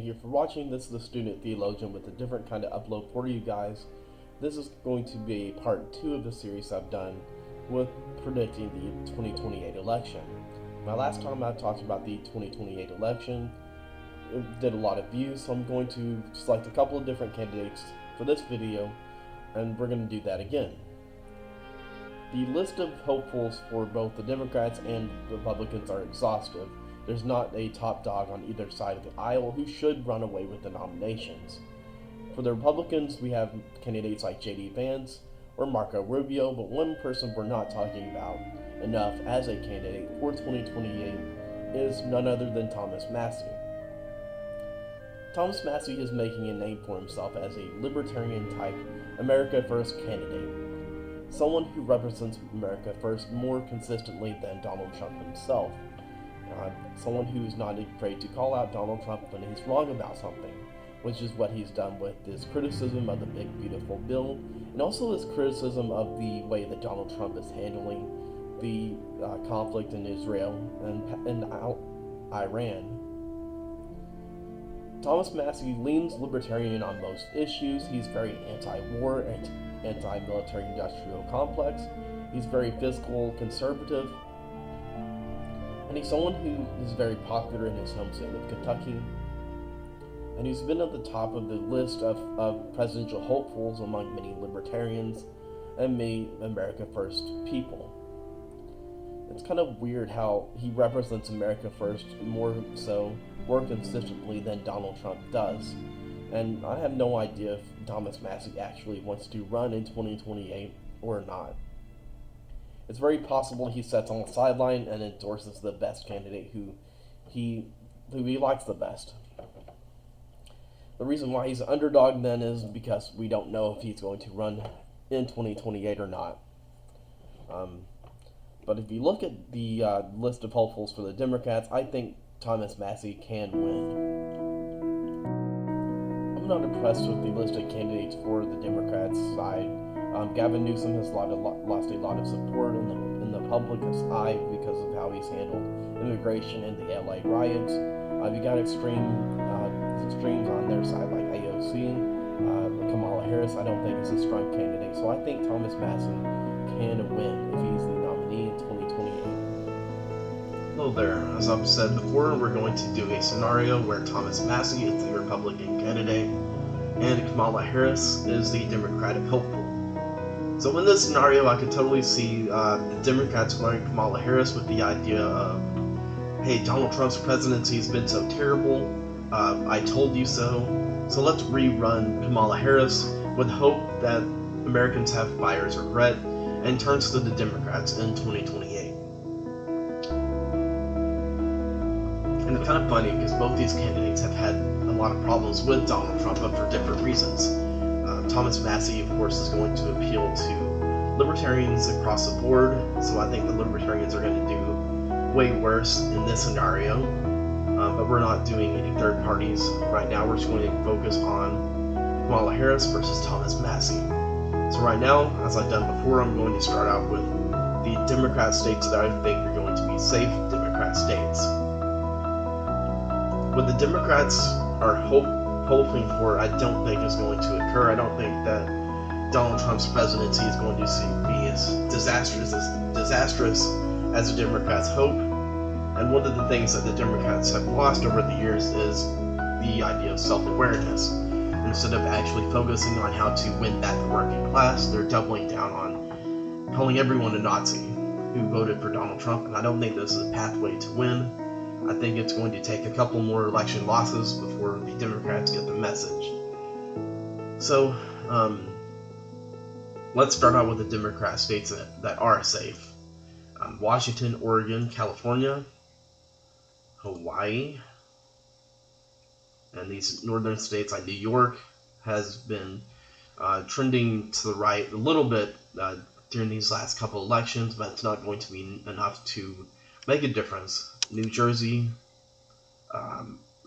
thank you for watching. This is the Student Theologian with a different kind of upload for you guys. This is going to be part 2 of the series I've done with predicting the 2028 election. Now, last time I talked about the 2028 election, it did a lot of views, so I'm going to select a couple of different candidates for this video, and we're going to do that again. The list of hopefuls for both the Democrats and Republicans are exhaustive. There's not a top dog on either side of the aisle who should run away with the nominations. For the Republicans, we have candidates like J.D. Vance or Marco Rubio, but one person we're not talking about enough as a candidate for 2028 is none other than Thomas Massie. Thomas Massie is making a name for himself as a libertarian-type America First candidate, someone who represents America First more consistently than Donald Trump himself. Someone who is not afraid to call out Donald Trump when he's wrong about something, which is what he's done with his criticism of the Big Beautiful Bill, and also his criticism of the way that Donald Trump is handling the conflict in Israel and Iran. Thomas Massie leans libertarian on most issues. He's very anti-war and anti-military industrial complex. He's very fiscal conservative. And he's someone who is very popular in his home state of Kentucky. And he's been at the top of the list of presidential hopefuls among many libertarians and many America First people. It's kind of weird how he represents America First more consistently than Donald Trump does. And I have no idea if Thomas Massie actually wants to run in 2028 or not. It's very possible he sits on the sideline and endorses the best candidate who he likes the best. The reason why he's an underdog then is because we don't know if he's going to run in 2028 or not. But if you look at the list of hopefuls for the Democrats, I think Thomas Massie can win. I'm not impressed with the list of candidates for the Democrats side. Gavin Newsom has lost a lot of support in the public eye because of how he's handled immigration and the LA riots. You got extremes on their side like AOC. Kamala Harris, I don't think is a strong candidate, so I think Thomas Massie can win if he's the nominee in 2028. Hello there. As I've said before, we're going to do a scenario where Thomas Massie is the Republican candidate and Kamala Harris is the Democratic hopeful. So in this scenario, I could totally see the Democrats wearing Kamala Harris with the idea of, hey, Donald Trump's presidency has been so terrible, I told you so let's rerun Kamala Harris with hope that Americans have buyer's regret and turns to the Democrats in 2028. And it's kind of funny because both these candidates have had a lot of problems with Donald Trump, but for different reasons. Thomas Massie, of course, is going to appeal to libertarians across the board, so I think the libertarians are going to do way worse in this scenario. But we're not doing any third parties right now. We're just going to focus on Kamala Harris versus Thomas Massie. So right now, as I've done before, I'm going to start out with the Democrat states that I think are going to be safe Democrat states. What the Democrats are hoping for, I don't think is going to occur. I don't think that Donald Trump's presidency is going to be as disastrous as the Democrats hope. And one of the things that the Democrats have lost over the years is the idea of self-awareness. Instead of actually focusing on how to win back the working class, they're doubling down on calling everyone a Nazi who voted for Donald Trump, and I don't think this is a pathway to win. I think it's going to take a couple more election losses before the Democrats get the message. So, let's start out with the Democrat states that are safe. Washington, Oregon, California, Hawaii, and these northern states like New York has been trending to the right a little bit during these last couple elections, but it's not going to be enough to make a difference. New Jersey,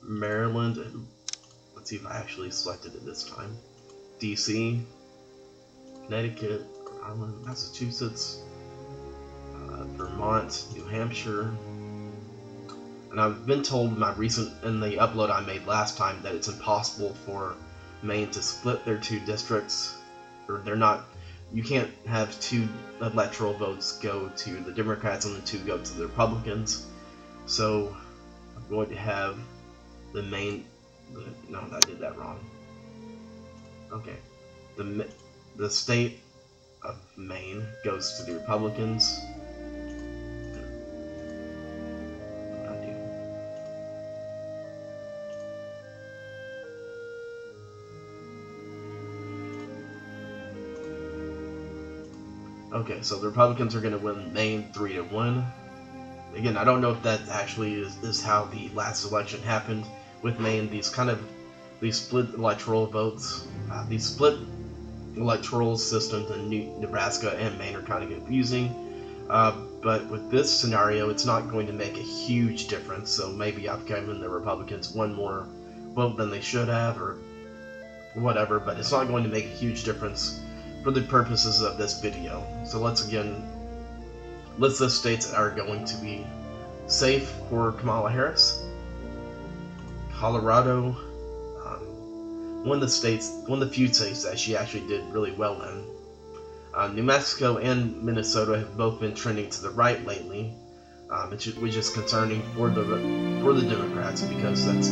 Maryland, and let's see if I actually selected it this time. DC, Connecticut, Rhode Island, Massachusetts, Vermont, New Hampshire, And I've been told in the upload I made last time that it's impossible for Maine to split their two districts, or you can't have 2 electoral votes go to the Democrats and the 2 go to the Republicans. So I'm going to have the Maine. No, I did that wrong. Okay, the state of Maine goes to the Republicans. Okay, so the Republicans are going to win Maine 3-1. Again, I don't know if that actually is how the last election happened with Maine. These split electoral votes, these split electoral systems in Nebraska and Maine are kind of confusing. But with this scenario, it's not going to make a huge difference. So maybe I've given the Republicans one more vote than they should have, or whatever. But it's not going to make a huge difference for the purposes of this video. So let's again list the states that are going to be safe for Kamala Harris. Colorado, one of the few states that she actually did really well in. New Mexico and Minnesota have both been trending to the right lately, which is concerning for the Democrats, because that's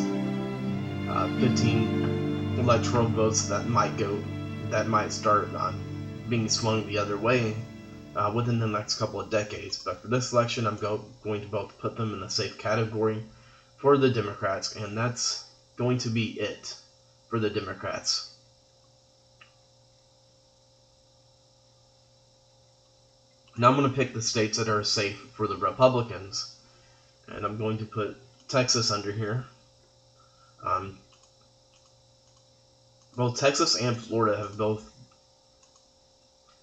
15 electoral votes that might start being swung the other way within the next couple of decades. But for this election, I'm going to both put them in the safe category for the Democrats, and that's going to be it for the Democrats. Now I'm going to pick the states that are safe for the Republicans, and I'm going to put Texas under here. Both Texas and Florida have both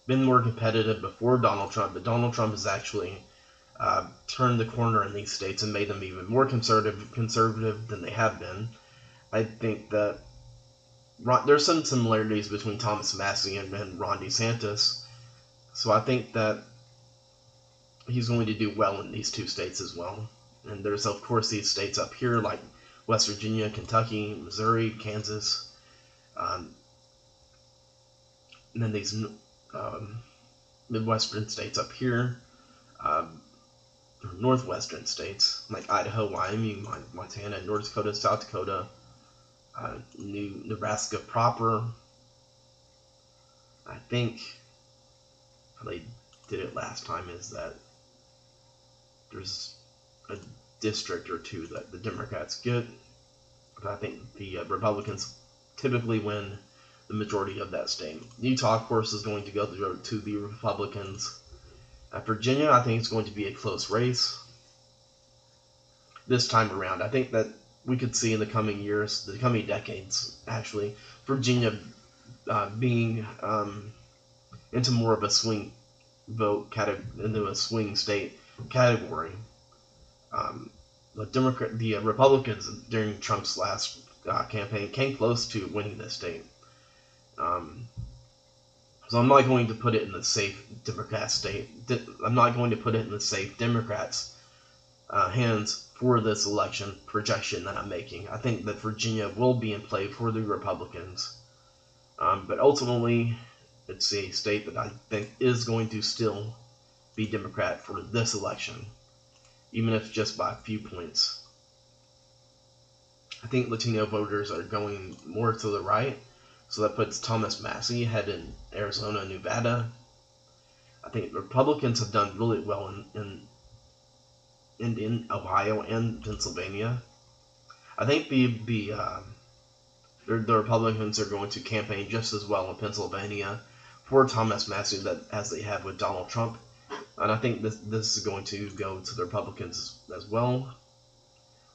been more competitive before Donald Trump, but Donald Trump has actually turned the corner in these states and made them even more conservative than they have been. I think that there's some similarities between Thomas Massie and Ron DeSantis, so I think that he's going to do well in these 2 states as well. And there's, of course, these states up here like West Virginia, Kentucky, Missouri, Kansas, and then these Midwestern states up here, Northwestern states like Idaho, Wyoming, Montana, North Dakota, South Dakota, Nebraska proper. I think how they did it last time is that there's a district or 2 that the Democrats get, but I think the Republicans typically win the majority of that state. Utah, of course, is going to go to the Republicans. Virginia, I think it's going to be a close race this time around. I think that we could see in the coming years, the coming decades, actually, Virginia being into more of a swing vote into a swing state category. The Republicans during Trump's last campaign came close to winning this state. So I'm not going to put it in the safe Democrat state. I'm not going to put it in the safe Democrats' hands for this election projection that I'm making. I think that Virginia will be in play for the Republicans. But ultimately, it's a state that I think is going to still be Democrat for this election, even if just by a few points. I think Latino voters are going more to the right, so that puts Thomas Massie ahead in Arizona and Nevada. I think Republicans have done really well in Ohio and Pennsylvania. I think the Republicans are going to campaign just as well in Pennsylvania for Thomas Massie as they have with Donald Trump. And I think this is going to go to the Republicans as well,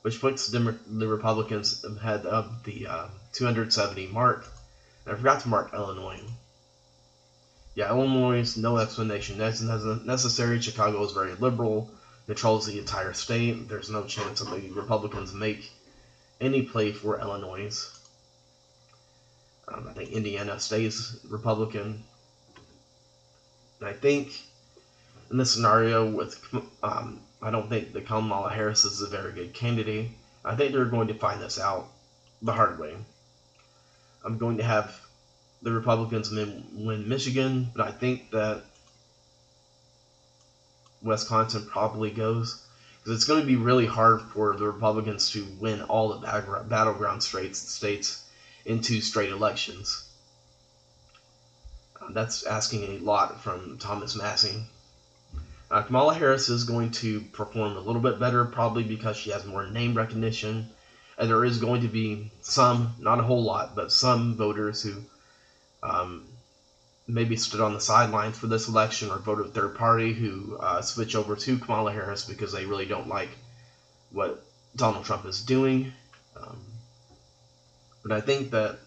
which puts the Republicans ahead of the 270 mark. And I forgot to mark Illinois. Yeah, Illinois, no explanation necessary. Chicago is very liberal, controls the entire state. There's no chance that the Republicans make any play for Illinois. I think Indiana stays Republican. And I think in this scenario with, I don't think that Kamala Harris is a very good candidate. I think they're going to find this out the hard way. I'm going to have the Republicans win Michigan, but I think that Wisconsin probably goes, because it's going to be really hard for the Republicans to win all the battleground states in 2 straight elections. That's asking a lot from Thomas Massie. Kamala Harris is going to perform a little bit better, probably because she has more name recognition, and there is going to be some, not a whole lot, but some voters who maybe stood on the sidelines for this election or voted third party who switch over to Kamala Harris because they really don't like what Donald Trump is doing. But I think that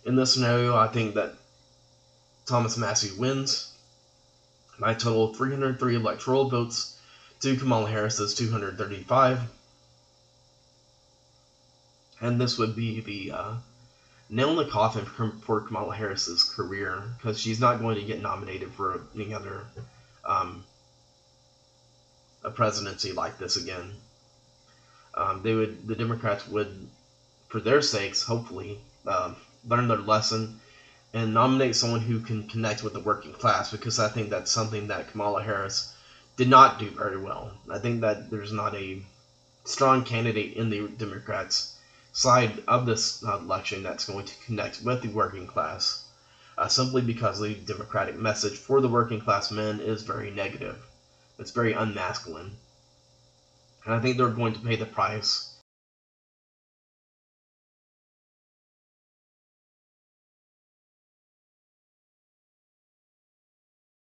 in this scenario, I think that Thomas Massie wins by a total of 303 electoral votes to Kamala Harris's 235. And this would be the nail in the coffin for Kamala Harris's career, because she's not going to get nominated for any other a presidency like this again. The Democrats would, for their sakes, hopefully learn their lesson and nominate someone who can connect with the working class, because I think that's something that Kamala Harris did not do very well. I think that there's not a strong candidate in the Democrats' side of this election that's going to connect with the working class, simply because the Democratic message for the working class men is very negative. It's very unmasculine. And I think they're going to pay the price